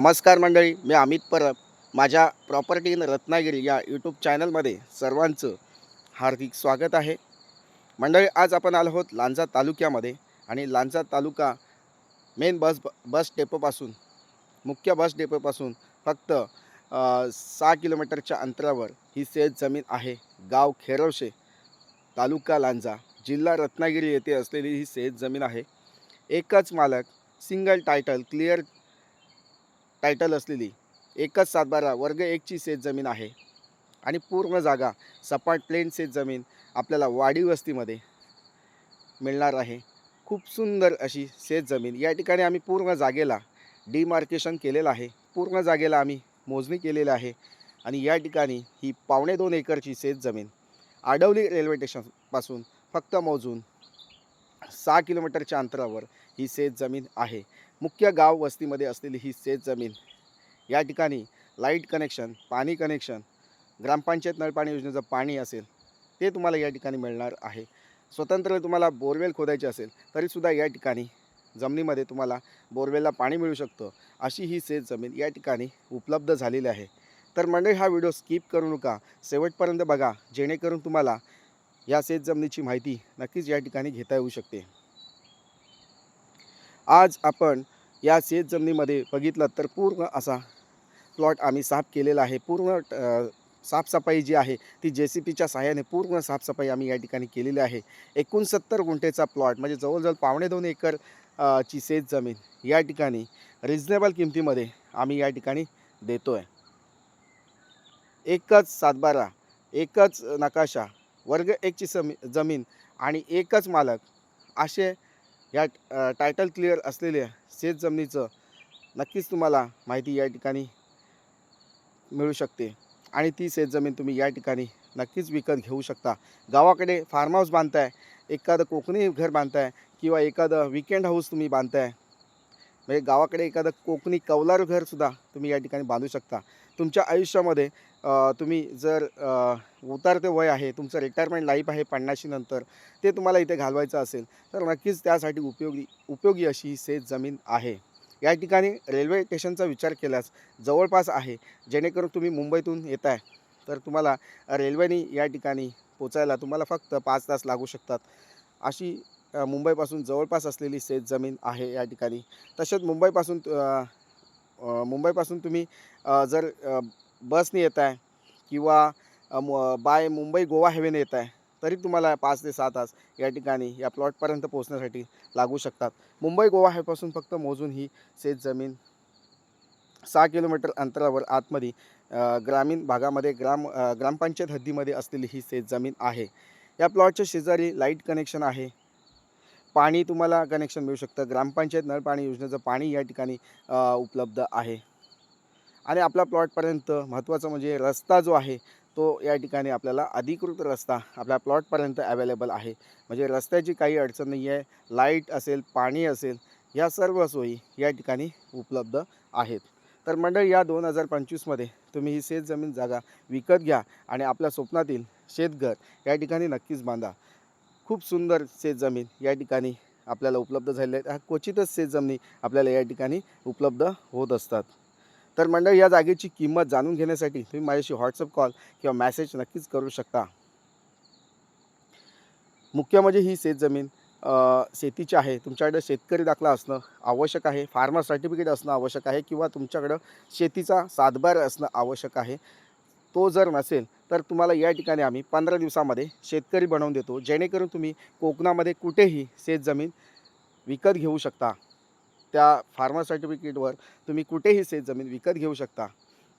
नमस्कार मंडळी, मी अमित परब. माझ्या प्रॉपर्टी इन रत्नागिरी या यूट्यूब चॅनलमध्ये सर्वांचं हार्दिक स्वागत आहे. मंडळी, आज आपण आलो आहोत लांजा तालुक्यामध्ये आणि लांजा तालुका मेन बस डेपोपासून मुख्य बस डेपोपासून फक्त 6 किलोमीटरच्या अंतरावर ही शेत जमीन आहे. गाव खेरवशे, तालुका लांजा, जिल्हा रत्नागिरी येथे असलेली ही शेत जमीन आहे. एकच मालक, सिंगल टायटल, क्लिअर टायटल असलेली एकच 7/12 वर्ग 1ची शेत जमीन आहे आणि पूर्ण जागा सपाट प्लेन शेत जमीन आपल्याला वाडी वस्तीमध्ये मिळणार आहे. खूप सुंदर अशी शेत जमीन. या ठिकाणी आम्ही पूर्ण जागेला डिमार्केशन केलेलं आहे. पूर्ण जागेला आम्ही मोजणी केलेली आहे आणि या ठिकाणी ही 2.25 एकरची शेत जमीन आडवली रेल्वे स्टेशनपासून फक्त मोजून 6 किलोमीटरच्या अंतरावर ही शेत जमीन आहे. मुख्य गाव वस्तीमध्ये असलेली ही शेत जमीन. या ठिकाणी लाईट कनेक्शन, पाणी कनेक्शन, ग्रामपंचायत नळपाणी योजनेचं पाणी असेल ते तुम्हाला या ठिकाणी मिळणार आहे. स्वतंत्र तुम्हाला बोरवेल खोदायचे असेल तरीसुद्धा या ठिकाणी जमिनीमध्ये तुम्हाला बोरवेलला पाणी मिळू शकतं. अशी ही शेत जमीन या ठिकाणी उपलब्ध झालेली आहे. तर मंडळी, हा व्हिडिओ स्किप करू नका, शेवटपर्यंत बघा, जेणेकरून तुम्हाला या शेत जमिनीची माहिती नक्कीच या ठिकाणी घेता येऊ शकते. आज आपण या शेत जमिनीमध्ये बघितलं तर पूर्ण असा प्लॉट आम्ही साफ केलेला आहे. पूर्ण साफसफाई जी आहे ती JCPच्या सहाय्याने पूर्ण साफसफाई आम्ही या ठिकाणी केलेली आहे. 69 गुंठेचा प्लॉट म्हणजे जवळजवळ 2.25 एकर ची शेत जमीन या ठिकाणी रिजनेबल किमतीमध्ये आम्ही या ठिकाणी देतो आहे. एकच 7/12, एकच नकाशा, वर्ग 1ची जमीन आणि एकच मालक, असे या टायटल क्लिअर असलेल्या शेत जमिनीचं नक्कीच तुम्हाला माहिती या ठिकाणी मिळू शकते आणि ती शेत जमीन तुम्ही या ठिकाणी नक्कीच विकत घेऊ शकता. गावाकडे फार्म हाऊस बांधताय, एखादं कोकणी घर बांधताय किंवा एखादं वीकेंड हाऊस तुम्ही बांधताय, म्हणजे गावाकडे एखादं कोकणी कौलारू घरसुद्धा तुम्ही या ठिकाणी बांधू शकता. तुमच्या आयुष्यामध्ये तुम्ही जर उतारते वय आहे, तुमचं रिटायरमेंट लाईफ आहे 50शी नंतर, ते तुम्हाला इथे घालवायचं असेल तर नक्कीच त्यासाठी उपयोगी अशी ही शेत जमीन आहे. या ठिकाणी रेल्वे स्टेशनचा विचार केल्यास जवळपास आहे. जेणेकरून तुम्ही मुंबईतून येत आहे तर तुम्हाला रेल्वेने या ठिकाणी पोचायला तुम्हाला फक्त 5 तास लागू शकतात. अशी मुंबईपासून जवळपास असलेली शेत जमीन आहे या ठिकाणी. तसेच मुंबईपासून तुम्ही जर बसने येत आहे किंवा बाय मुंबई गोवा हायवेने येत आहे तरी तुम्हाला 5 ते 6 तास या ठिकाणी या प्लॉटपर्यंत पोहोचण्यासाठी लागू शकतात. मुंबई गोवा हायवेपासून फक्त मोजून ही शेत जमीन 6 किलोमीटर अंतरावर आतमध्ये ग्रामीण भागामध्ये ग्रामपंचायत हद्दीमध्ये असलेली ही शेत जमीन आहे. या प्लॉटच्या शेजारी लाईट कनेक्शन आहे, पाणी तुम्हाला कनेक्शन मिळू शकतं. ग्रामपंचायत नळपाणी योजनेचं पाणी या ठिकाणी उपलब्ध आहे आणि आपला प्लॉटपर्यंत महत्त्वाचं म्हणजे रस्ता जो आहे तो या ठिकाणी आपल्याला अधिकृत रस्ता आपल्या प्लॉटपर्यंत अवेलेबल आहे. म्हणजे रस्त्याची काही अडचण नाही आहे. लाईट असेल, पाणी असेल, या सर्व सोयी या ठिकाणी उपलब्ध आहेत. तर मंडळी, या 2025मध्ये तुम्ही ही शेत जमीन जागा विकत घ्या आणि आपल्या स्वप्नातील शेतघर या ठिकाणी नक्कीच बांधा. खूप सुंदर शेत जमीन या ठिकाणी आपल्याला उपलब्ध झालेल्या आहेत. क्वचितच शेत जमिनी आपल्याला या ठिकाणी उपलब्ध होत असतात. तर मंडळी, या जागेची किंमत जाणून घेण्यासाठी तुम्ही माझ्याशी व्हॉट्सअप कॉल किंवा मेसेज नक्कीच करू शकता. मुख्य म्हणजे ही शेत जमीन शेतीची आहे. तुमच्याकडे शेतकरी दाखला असणं आवश्यक आहे, फार्मर सर्टिफिकेट असणं आवश्यक आहे किंवा तुमच्याकडं शेतीचा सातबार असणं आवश्यक आहे. तो जर नसेल तर तुम्हाला या ठिकाणी आम्ही 15 दिवसामध्ये शेतकरी बनवून देतो. जेणेकरून तुम्ही कोकणामध्ये कुठेही शेत जमीन विकत घेऊ शकता. त्या फार्मर सर्टिफिकेटवर तुम्ही कुठेही शेत जमीन विकत घेऊ शकता.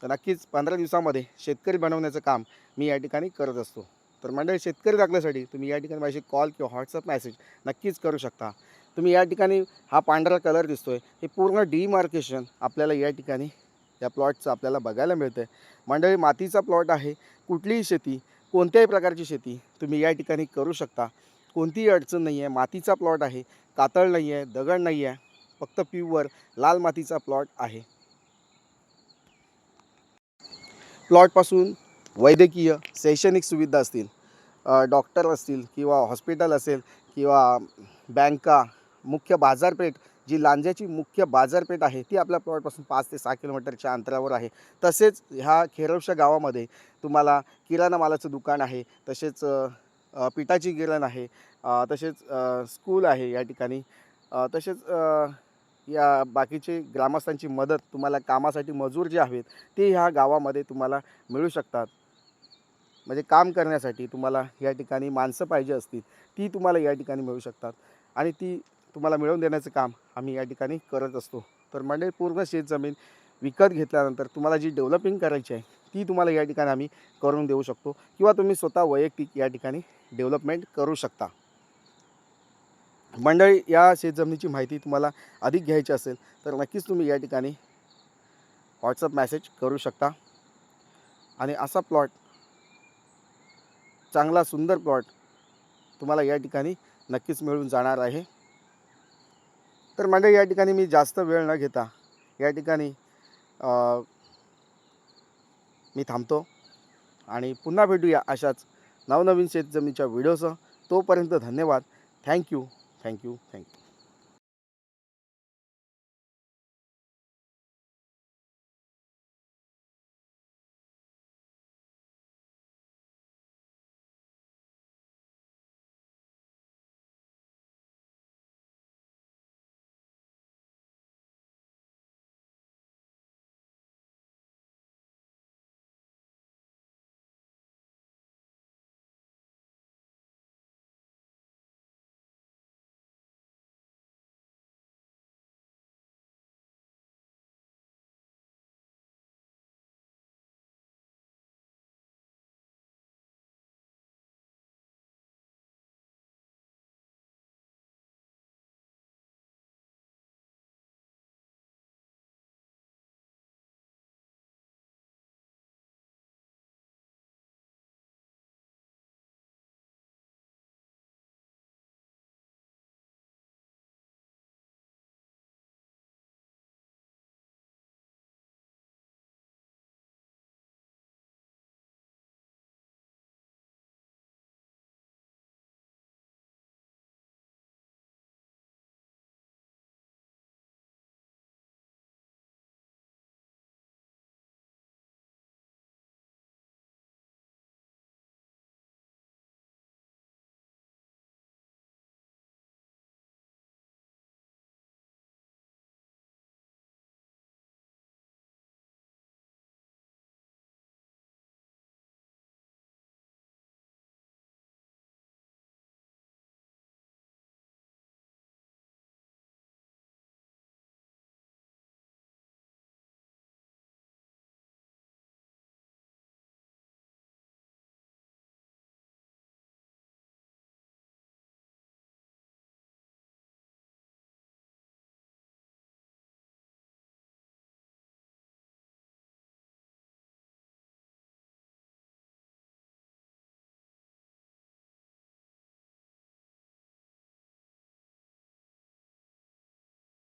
तर नक्कीच 15 दिवसामध्ये शेतकरी बनवण्याचं काम मी या ठिकाणी करत असतो. तर मंडळी, शेतकरी दाखल्यासाठी तुम्ही या ठिकाणी माझी कॉल किंवा व्हॉट्सअप मेसेज नक्कीच करू शकता. तुम्ही या ठिकाणी हा पांढरा कलर दिसतोय, हे पूर्ण डिमार्केशन आपल्याला या ठिकाणी या प्लॉटचं आपल्याला बघायला मिळतं आहे. मंडळी, मातीचा प्लॉट आहे. कुठलीही शेती, कोणत्याही प्रकारची शेती तुम्ही या ठिकाणी करू शकता. कोणतीही अडचण नाही आहे. मातीचा प्लॉट आहे, कातळ नाही आहे, दगड नाही आहे, फक्त प्युअर लाल मातीचा प्लॉट आहे. प्लॉटपासून वैद्यकीय शैक्षणिक सुविधा असतील, डॉक्टर असतील किंवा हॉस्पिटल असेल किंवा बँका, मुख्य बाजारपेठ जी लांज्याची मुख्य बाजारपेठ आहे ती आपल्या प्लॉटपासून 5 ते 6 किलोमीटरच्या अंतरावर आहे. तसेच ह्या खेरवशा गावामध्ये तुम्हाला किराणा मालाचं दुकान आहे, तसेच पिठाची गिरण आहे, तसेच स्कूल आहे या ठिकाणी, तसेच या बाकीचे ग्रामस्थांची मदत तुम्हाला कामासाठी मजूर जे आहेत ते ह्या गावामध्ये तुम्हाला मिळू शकतात. म्हणजे काम करण्यासाठी तुम्हाला या ठिकाणी माणसं पाहिजे असतील ती तुम्हाला या ठिकाणी मिळू शकतात आणि ती तुम्हाला मिळवून देण्याचं काम आम्ही या ठिकाणी करत असतो. तर मंडळी, पूर्ण शेतजमीन विकत घेतल्यानंतर तुम्हाला जी डेव्हलपिंग करायची आहे ती तुम्हाला या ठिकाणी आम्ही करून देऊ शकतो किंवा तुम्ही स्वतः वैयक्तिक या ठिकाणी डेव्हलपमेंट करू शकता. मंडळी, या शेतजमिनीची माहिती तुम्हाला अधिक घ्यायची असेल तर नक्कीच तुम्ही या ठिकाणी व्हॉट्सअप मेसेज करू शकता आणि असा प्लॉट, चांगला सुंदर प्लॉट तुम्हाला या ठिकाणी नक्कीच मिळून जाणार आहे. तर मंडळी, या ठिकाणी मी जास्त वेळ न घेता या ठिकाणी मी थांबतो आणि पुन्हा भेटूया अशाच नवनवीन शेतजमिनीच्या व्हिडिओसह. तोपर्यंत धन्यवाद. थँक्यू.